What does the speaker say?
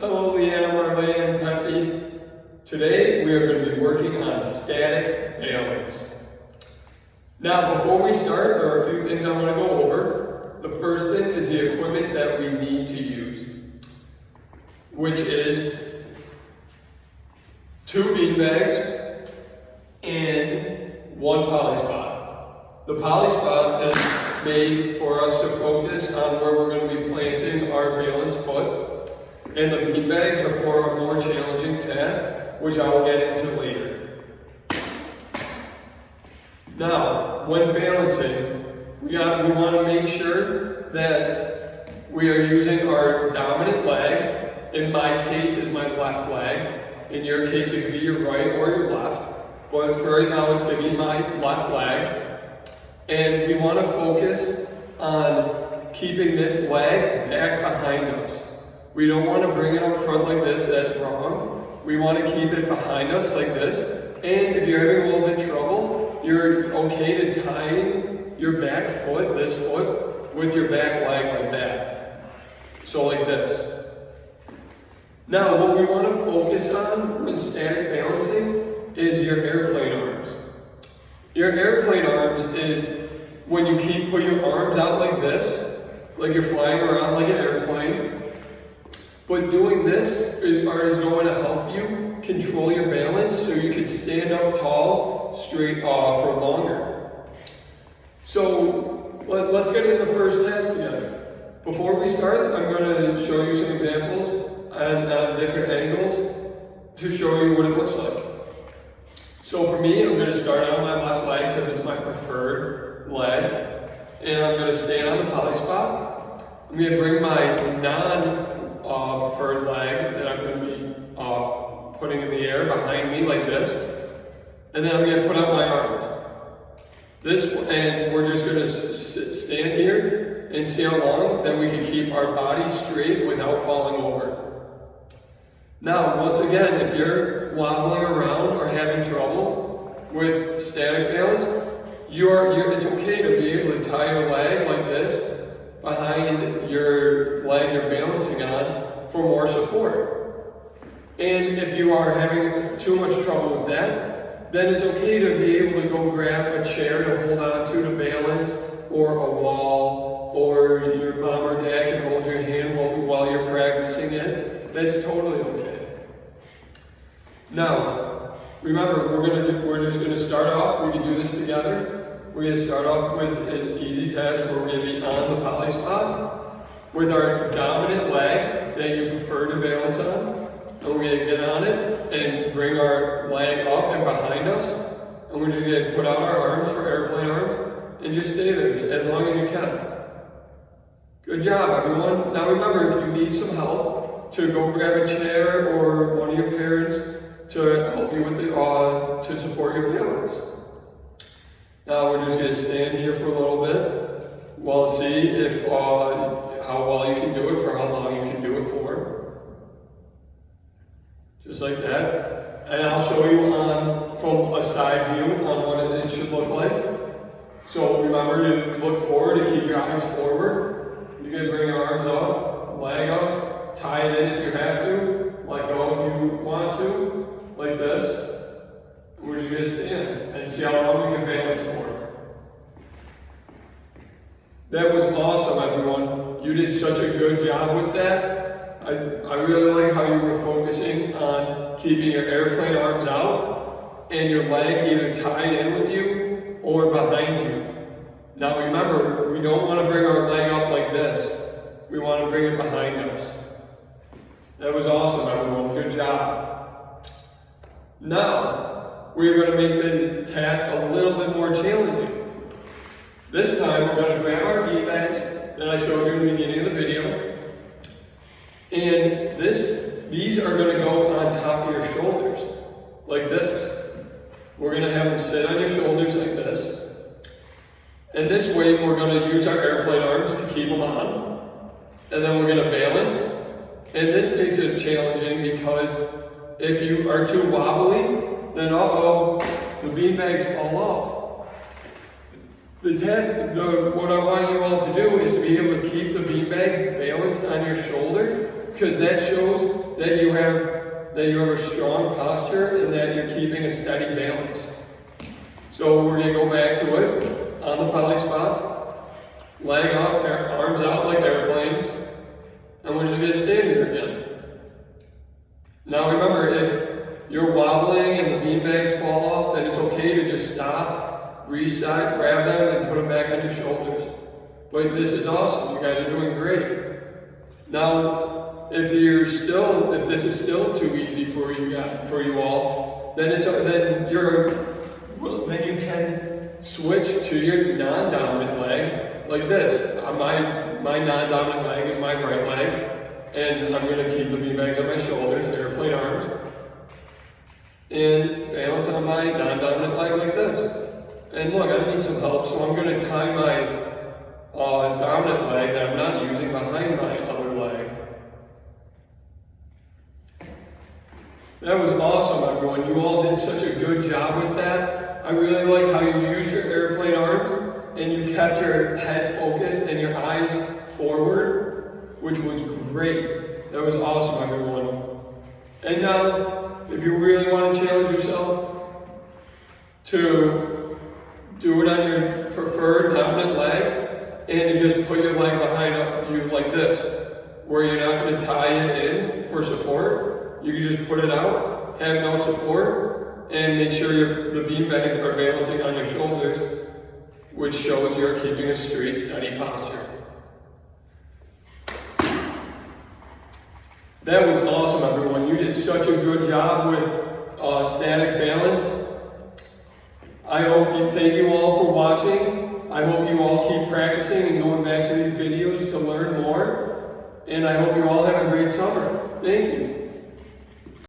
Hello, Leanna, Marley, and Tempe. Today we are going to be working on static balance. Now, before we start, there are a few things I want to go over. The first thing is the equipment that we need to use, which is 2 beanbags and 1 poly spot. The poly spot is made for us to focus on where we're going to be planting our balance foot. And the beanbags are for a more challenging task, which I will get into later. Now, when balancing, we want to make sure that we are using our dominant leg. In my case, is my left leg. In your case, it could be your right or your left. But for right now, it's going to be my left leg. And we want to focus on keeping this leg back behind us. We don't want to bring it up front like this, that's wrong. We want to keep it behind us like this. And if you're having a little bit of trouble, you're okay to tying your back foot, this foot, with your back leg like that. So like this. Now, what we want to focus on when static balancing is your airplane arms. Your airplane arms is when you put your arms out like this, like you're flying around like an airplane. But doing this is going to help you control your balance so you can stand up tall, straight for longer. So let's get into the first task together. Before we start, I'm going to show you some examples on different angles to show you what it looks like. So for me, I'm going to start on my left leg because it's my preferred leg. And I'm going to stand on the poly spot. I'm going to bring my preferred leg that I'm going to be putting in the air behind me like this. And then I'm going to put out my arms. And we're just going to stand here and see how long that we can keep our body straight without falling over. Now, once again, if you're wobbling around or having trouble with static balance, it's okay to be able to tie your leg like this behind your leg you're balancing on for more support. And if you are having too much trouble with that, then it's okay to be able to go grab a chair to hold on to balance, or a wall, or your mom or dad can hold your hand while you're practicing it. That's totally okay. Now, remember, we're just going to start off. We can do this together. We're going to start off with an easy task where we're going to be on the poly spot with our dominant leg that you prefer to balance on. And we're going to get on it and bring our leg up and behind us. And we're just going to put out our arms for airplane arms and just stay there as long as you can. Good job, everyone. Now remember, if you need some help, to go grab a chair or one of your parents to help you with to support your balance. Now we're just going to stand here for a little bit. We'll see if how well you can do it, for how long you can do it for. Just like that. And I'll show you from a side view on what it should look like. So remember to look forward and keep your eyes forward. You're going to bring your arms up, leg up, tie it in if you have to, let go if you want to, like this. We're just going to stand and see how long we can balance for. That was awesome, everyone. You did such a good job with that. I really like how you were focusing on keeping your airplane arms out and your leg either tied in with you or behind you. Now remember, we don't want to bring our leg up like this. We want to bring it behind us. That was awesome, everyone. Good job. Now, we're going to make the task a little bit more challenging. This time, we're going to grab our beanbags that I showed you in the beginning of the video. And these are going to go on top of your shoulders, like this. We're going to have them sit on your shoulders like this. And this way, we're going to use our airplane arms to keep them on. And then we're going to balance. And this makes it challenging because if you are too wobbly, then the beanbags fall off. The task, what I want you all to do is to be able to keep the beanbags balanced on your shoulder because that shows that you have a strong posture and that you're keeping a steady balance. So we're gonna go back to it on the poly spot, leg up, arms out like airplanes, and we're just gonna stand here again. Now remember, if you're wobbling and the beanbags fall off, then it's okay to just stop, reset, grab them, and put them back on your shoulders. But this is awesome. You guys are doing great. Now, if this is still too easy for you all, then you can switch to your non-dominant leg like this. My non-dominant leg is my right leg, and I'm going to keep the beanbags on my shoulders, airplane arms, and balance on my non-dominant leg like this. And look, I need some help, so I'm going to tie my dominant leg that I'm not using behind my other leg. That was awesome, everyone. You all did such a good job with that. I really like how you used your airplane arms and you kept your head focused and your eyes forward, which was great. That was awesome, everyone. And now, if you really want to challenge yourself to do it on your preferred dominant leg, and to just put your leg behind you like this, where you're not going to tie it in for support. You can just put it out, have no support, and make sure the beanbags are balancing on your shoulders, which shows you're keeping a straight, steady posture. That was awesome, everyone. You did such a good job with static balance. Thank you all for watching. I hope you all keep practicing and going back to these videos to learn more. And I hope you all have a great summer. Thank you.